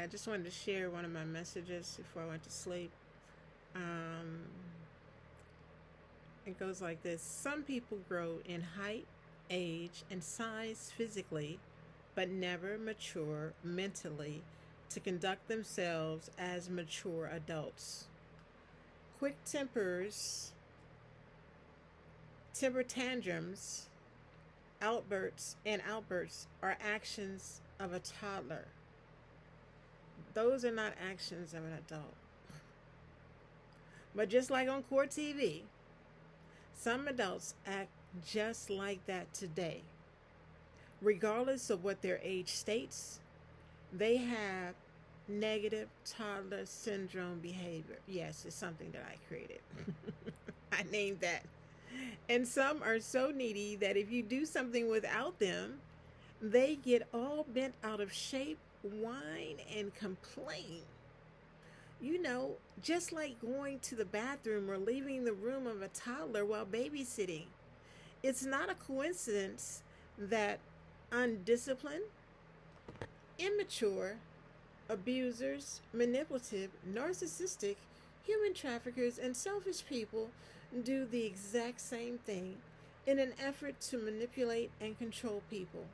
I just wanted to share one of my messages before I went to sleep. Um, it goes like this: some people grow in height, age, and size physically, but never mature mentally to conduct themselves as mature adults. Quick temper tantrums, outbursts are actions of a toddler. Those are not actions of an adult. But just like on court TV, some adults act just like that today. Regardless of what their age states, they have negative toddler syndrome behavior. Yes, it's something that I created. I named that. And some are so needy that if you do something without them, they get all bent out of shape, whine, and complain. Just like going to the bathroom or leaving the room of a toddler while babysitting. It's not a coincidence that undisciplined, immature, abusers, manipulative, narcissistic, human traffickers, and selfish people do the exact same thing in an effort to manipulate and control people.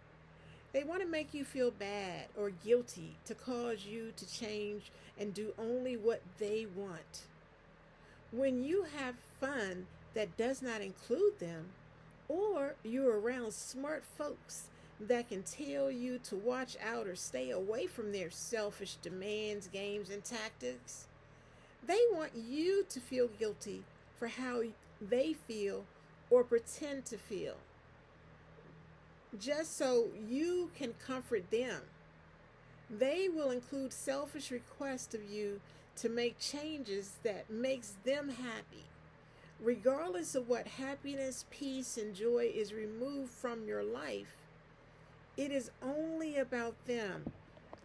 They want to make you feel bad or guilty to cause you to change and do only what they want. When you have fun that does not include them, or you're around smart folks that can tell you to watch out or stay away from their selfish demands, games, and tactics, they want you to feel guilty for how they feel or pretend to feel, just so you can comfort them. They will include selfish requests of you to make changes that makes them happy. Regardless of what happiness, peace, and joy is removed from your life, it is only about them.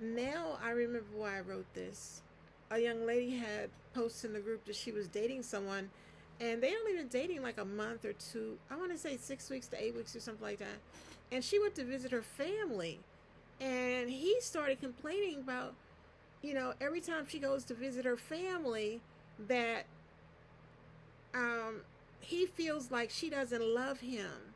Now I remember why I wrote this. A young lady had posted in the group that she was dating someone, and they only been dating like a month or two. I want to say 6 weeks to 8 weeks or something like that. And she went to visit her family, and he started complaining about, every time she goes to visit her family, that he feels like she doesn't love him.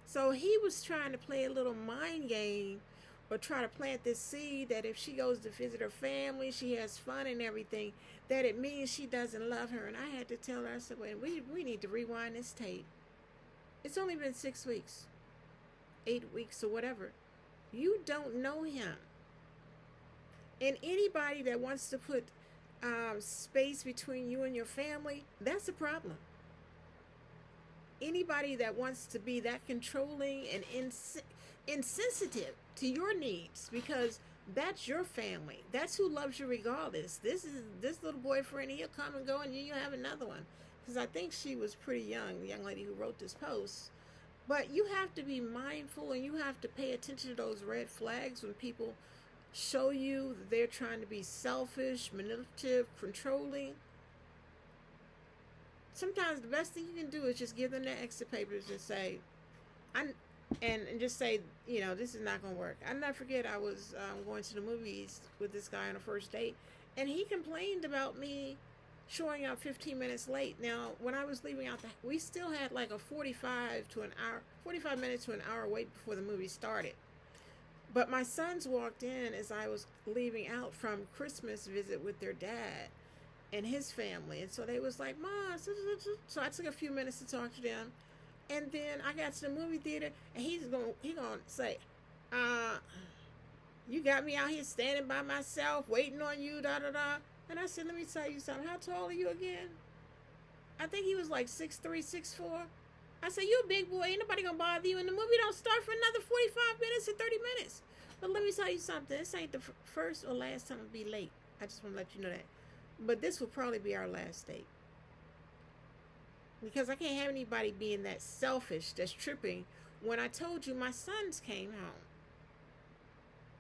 So he was trying to play a little mind game or try to plant this seed that if she goes to visit her family, she has fun and everything, that it means she doesn't love her. And I had to tell her, I said, wait, we need to rewind this tape. It's only been 6 weeks, 8 weeks, or whatever. You don't know him. And anybody that wants to put space between you and your family, that's a problem. Anybody that wants to be that controlling and insensitive to your needs, because that's your family. That's who loves you regardless. This little boyfriend, he'll come and go, and you have another one. Because I think she was pretty young, the young lady who wrote this post. But you have to be mindful, and you have to pay attention to those red flags when people show you that they're trying to be selfish, manipulative, controlling. Sometimes the best thing you can do is just give them that extra papers and say, and just say, this is not going to work. I'll never forget, I was going to the movies with this guy on a first date, and he complained about me showing up 15 minutes late. Now, when I was leaving out, we still had like a 45 minutes to an hour wait before the movie started. But my sons walked in as I was leaving out from Christmas visit with their dad and his family. And so they was like, Mom, so I took a few minutes to talk to them. And then I got to the movie theater, and he gonna say, you got me out here standing by myself, waiting on you, da da da. And I said, let me tell you something. How tall are you again? I think he was like 6'3", 6'4". I said, you a big boy. Ain't nobody gonna bother you. And the movie don't start for another 45 minutes or 30 minutes. But let me tell you something. This ain't the first or last time I'll be late. I just want to let you know that. But this will probably be our last date. Because I can't have anybody being that selfish, that's tripping, when I told you my sons came home.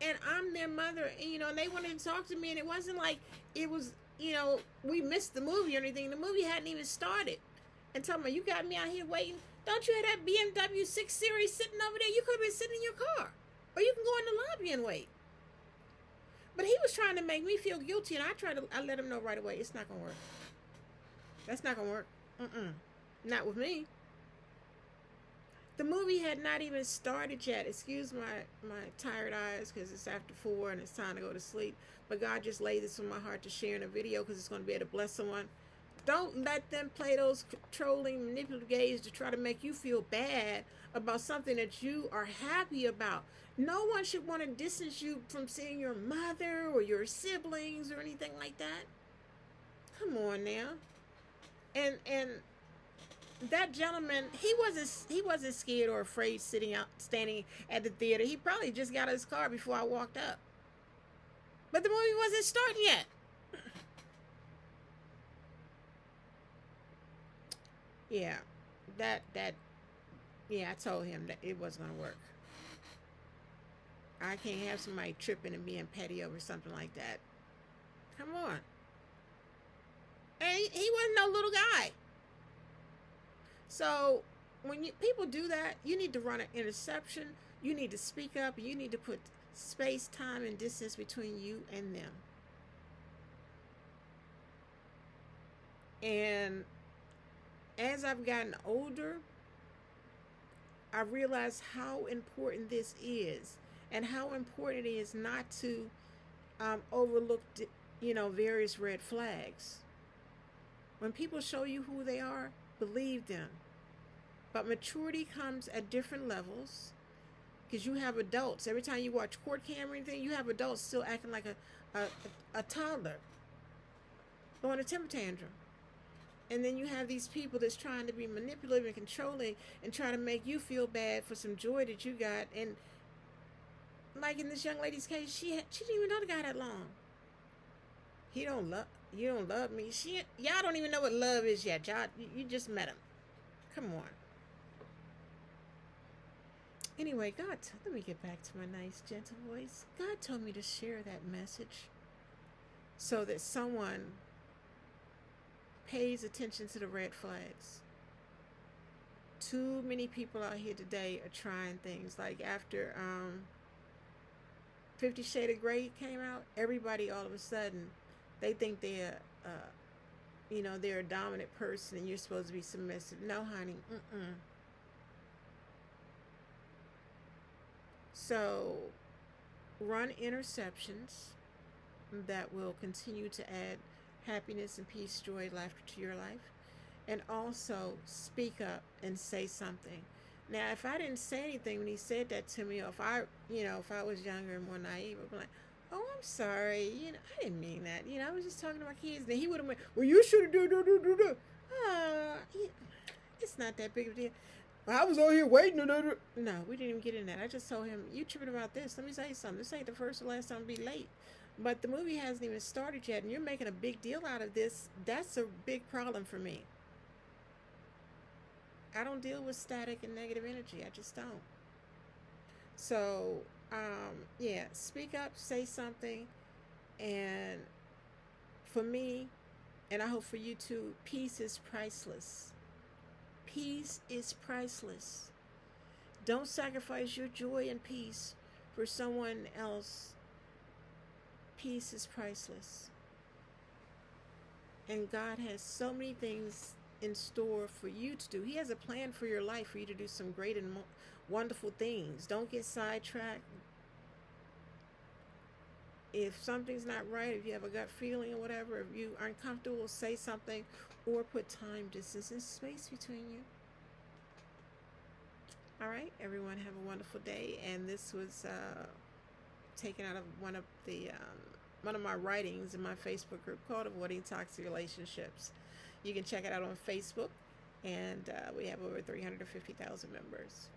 And I'm their mother, and they wanted to talk to me, and it wasn't like it was, we missed the movie or anything. The movie hadn't even started. And tell me, you got me out here waiting. Don't you have that BMW 6 Series sitting over there? You could have been sitting in your car. Or you can go in the lobby and wait. But he was trying to make me feel guilty, and I let him know right away, it's not gonna work. That's not gonna work. Mm-mm. Not with me. The movie had not even started yet. Excuse my tired eyes because it's after 4 and it's time to go to sleep. But God just laid this on my heart to share in a video because it's going to be able to bless someone. Don't let them play those controlling, manipulative games to try to make you feel bad about something that you are happy about. No one should want to distance you from seeing your mother or your siblings or anything like that. Come on now. And that gentleman, he wasn't scared or afraid standing at the theater. He probably just got out of his car before I walked up. But the movie wasn't starting yet. Yeah, that yeah, I told him that it wasn't gonna work. I can't have somebody tripping and being petty over something like that. Come on. And he wasn't no little guy. So when people do that, you need to run an interception. You need to speak up. You need to put space, time, and distance between you and them. And as I've gotten older, I realize how important this is, and how important it is not to overlook, various red flags. When people show you who they are, believe them. But maturity comes at different levels because you have adults. Every time you watch court camera or anything, you have adults still acting like a toddler, throwing a temper tantrum. And then you have these people that's trying to be manipulative and controlling and trying to make you feel bad for some joy that you got. And like in this young lady's case, she didn't even know the guy that long. You don't love me. Y'all don't even know what love is yet. Y'all, you just met him. Come on. Anyway, let me get back to my nice, gentle voice. God told me to share that message so that someone pays attention to the red flags. Too many people out here today are trying things like after 50 Shades of Grey came out, everybody all of a sudden they think they're a dominant person and you're supposed to be submissive. No, honey. So run interceptions that will continue to add happiness and peace, joy, laughter to your life. And also speak up and say something. Now, if I didn't say anything when he said that to me, or if I was younger and more naive, I'd be like, oh, I'm sorry. I didn't mean that. I was just talking to my kids. And he would have went, well, you should have do. It's not that big of a deal. I was over here waiting. No, we didn't even get in that. I just told him, you tripping about this. Let me say something. This ain't the first or last time to be late. But the movie hasn't even started yet, and you're making a big deal out of this. That's a big problem for me. I don't deal with static and negative energy. I just don't. So, speak up, say something. And for me, and I hope for you too, peace is priceless. Peace is priceless. Don't sacrifice your joy and peace for someone else. Peace is priceless. And God has so many things in store for you to do. He has a plan for your life for you to do some great and wonderful things. Don't get sidetracked. If something's not right, if you have a gut feeling or whatever, if you aren't comfortable, say something or put time, distance, and space between you. All right, everyone, have a wonderful day. And this was taken out of one of my writings in my Facebook group called Avoiding Toxic Relationships. You can check it out on Facebook, and we have over 350,000 members.